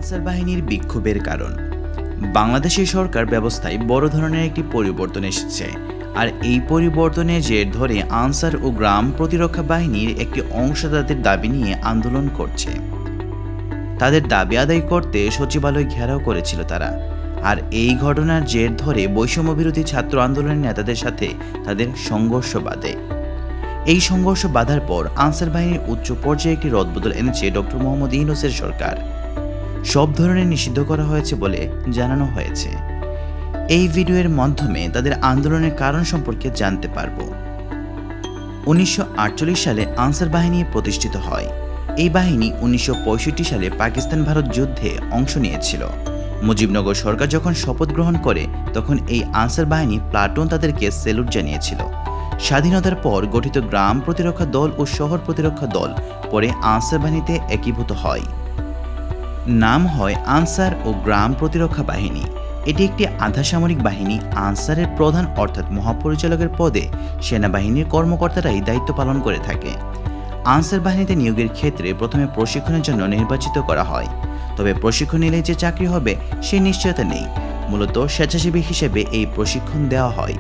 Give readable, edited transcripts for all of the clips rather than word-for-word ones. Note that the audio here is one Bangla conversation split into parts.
আনসার বাহিনীর বিক্ষোভের কারণ। বাংলাদেশের সরকার ব্যবস্থায় বড় ধরনের একটি পরিবর্তন এসেছে, আর এই পরিবর্তনের জের ধরে আনসার ও গ্রাম প্রতিরক্ষা বাহিনীর একটি অংশ তাদের দাবি নিয়ে আন্দোলন করছে। তাদের দাবি আদায় করতে সচিবালয় ঘেরাও করেছিল তারা। আর এই ঘটনার জের ধরে বৈষম্য বিরোধী ছাত্র আন্দোলনের নেতাদের সাথে তাদের সংঘর্ষ বাধে। এই সংঘর্ষ বাধার পর আনসার বাহিনীর উচ্চ পর্যায়ে একটি রদবদল এনেছে ডক্টর মোহাম্মদ ইউনূসের সরকার। সব ধরনের নিষিদ্ধ করা হয়েছে বলে জানানো হয়েছে। এই ভিডিওর মাধ্যমে তাদের আন্দোলনের কারণ সম্পর্কে জানতে পারব। 1948 সালে আনসার বাহিনী প্রতিষ্ঠিত হয়। এই বাহিনী 1965 সালে পাকিস্তান ভারত যুদ্ধে অংশ নিয়েছিল। মুজিবনগর সরকার যখন শপথ গ্রহণ করে তখন এই আনসার বাহিনী প্লাটুন তাদেরকে স্যালুট জানিয়েছিল। স্বাধীনতার পর গঠিত গ্রাম প্রতিরক্ষা দল ও শহর প্রতিরক্ষা দল পরে আনসার বাহিনীতে একীভূত হয়। নাম হয় আনসার ও গ্রাম প্রতিরক্ষা বাহিনী। এটি একটি আধা সামরিক বাহিনী। আনসারের প্রধান অর্থাৎ মহাপরিচালকের পদে সেনাবাহিনীর কর্মকর্তারাই দায়িত্ব পালন করে থাকে। আনসার বাহিনীতে নিয়োগের ক্ষেত্রে প্রথমে প্রশিক্ষণের জন্য নির্বাচিত করা হয়, তবে প্রশিক্ষণ নিলে যে চাকরি হবে সে নিশ্চয়তা নেই। মূলত স্বেচ্ছাসেবী হিসেবে এই প্রশিক্ষণ দেওয়া হয়।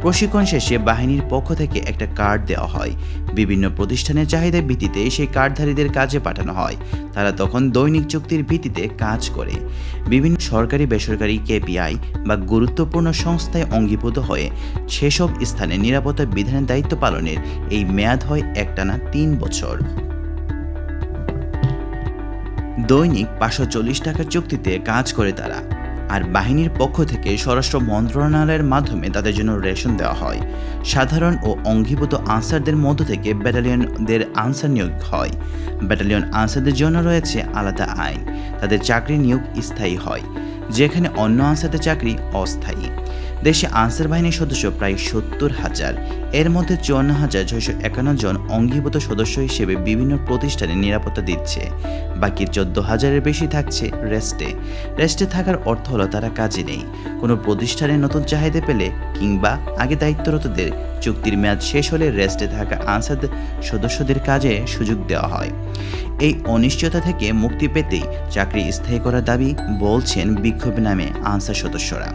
প্রশিক্ষণ শেষে বাহিনীর পক্ষ থেকে একটা কার্ড দেওয়া হয়। বিভিন্ন প্রতিষ্ঠানের চাহিদার ভিত্তিতে সেই কার্ডধারীদের কাজে পাঠানো হয়। তারা তখন দৈনিক চুক্তির ভিত্তিতে কাজ করে। বিভিন্ন সরকারি বেসরকারি কেপিআই বা গুরুত্বপূর্ণ সংস্থায় অঙ্গীভূত হয়ে সেসব স্থানে নিরাপত্তা বিধানের দায়িত্ব পালনের এই মেয়াদ হয় একটানা 3 বছর। দৈনিক 540 টাকার চুক্তিতে কাজ করে তারা। আর বাহিনীর পক্ষ থেকে স্বরাষ্ট্র মন্ত্রণালয়ের মাধ্যমে তাদের জন্য রেশন দেওয়া হয়। সাধারণ ও অঙ্গীভূত আনসারদের মধ্য থেকে ব্যাটালিয়নদের আনসার নিয়োগ হয়। ব্যাটালিয়ন আনসারদের জন্য রয়েছে আলাদা আইন। তাদের চাকরি নিয়োগ স্থায়ী হয়, যেখানে অন্য আনসারদের চাকরি অস্থায়ী। দেশে আনসার বাহিনীর সদস্য প্রায় 70,000। এর মধ্যে 54,651 জন অঙ্গীভূত সদস্য হিসেবে বিভিন্ন প্রতিষ্ঠানে নিরাপত্তা দিচ্ছে। বাকি 14,000-এর বেশি থাকছে রেস্টে থাকার অর্থ হলো তারা কাজে নেই। কোনো প্রতিষ্ঠানে নতুন চাহিদা পেলে কিংবা আগে দায়িত্বরতদের চুক্তির মেয়াদ শেষ হলে রেস্টে থাকা আনসার সদস্যদের কাজে সুযোগ দেওয়া হয়। এই অনিশ্চয়তা থেকে মুক্তি পেতেই চাকরি স্থায়ী করার দাবি বলছেন বিক্ষোভ নামে আনসার সদস্যরা।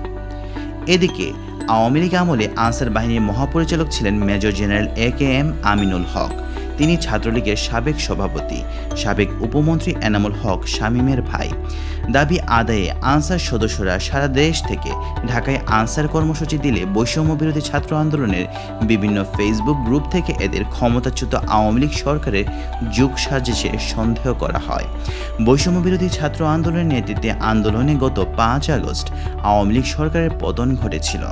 এদিকে আওয়ামী লীগ আমলে আনসার বাহিনীর মহাপরিচালক ছিলেন মেজর জেনারেল AKM আমিনুল হক। তিনি ছাত্রলীগের সাবেক সভাপতি, সাবেক উপমন্ত্রী এনামুল হক শামীমের ভাই। দাবি আদায়ে আনসার সদস্যরা সারা দেশ থেকে ঢাকায় আনসার কর্মসূচি দিলে বৈষম্য বিরোধী ছাত্র আন্দোলনের বিভিন্ন ফেসবুক গ্রুপ থেকে এদের ক্ষমতাচ্যুত আওয়ামী লীগ সরকারের যুগ সাজেশে সন্দেহ করা হয়। বৈষম্য বিরোধী ছাত্র আন্দোলনের নেতৃত্বে আন্দোলনে গত 5 আগস্ট আওয়ামী লীগ সরকারের পতন ঘটেছিল।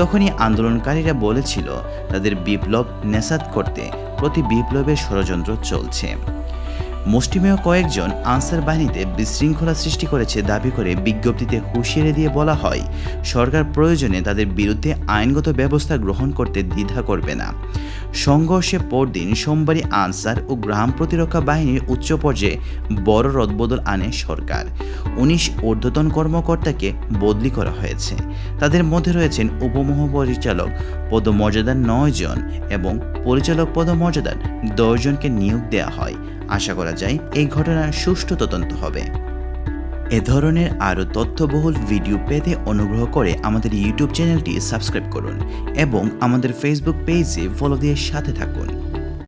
তখনই আন্দোলনকারীরা বলেছিল তাদের বিপ্লব নেসাত করতে প্রতি বিপ্লবের ষড়যন্ত্র চলছে। মুষ্টিমেয় কয়েকজন আনসার বাহিনীতে বিশৃঙ্খলা সৃষ্টি করেছে দাবি করে বিজ্ঞপ্তিতে হুঁশিয়ারি দিয়ে বলা হয়, সরকার প্রয়োজনে তাদের বিরুদ্ধে আইনগত ব্যবস্থা গ্রহণ করতে দ্বিধা করবে না। সংঘর্ষে পরদিন সোমবারই আনসার ও গ্রাম প্রতিরক্ষা বাহিনীর উচ্চ পর্যায়ে বড় রদবদল আনে সরকার। 19 ঊর্ধ্বতন কর্মকর্তাকে বদলি করা হয়েছে। তাদের মধ্যে রয়েছেন উপমহাপরিচালক পদমর্যাদার 9 জন এবং পরিচালক পদমর্যাদার 10 জনকে নিয়োগ দেওয়া হয়। আশা করা যায় এই ঘটনার সুষ্ঠু তদন্ত হবে। এ ধরনের আরও তথ্যবহুল ভিডিও পেতে অনুগ্রহ করে আমাদের ইউটিউব চ্যানেলটি সাবস্ক্রাইব করুন এবং আমাদের ফেসবুক পেজে ফলো দিয়ে সাথে থাকুন।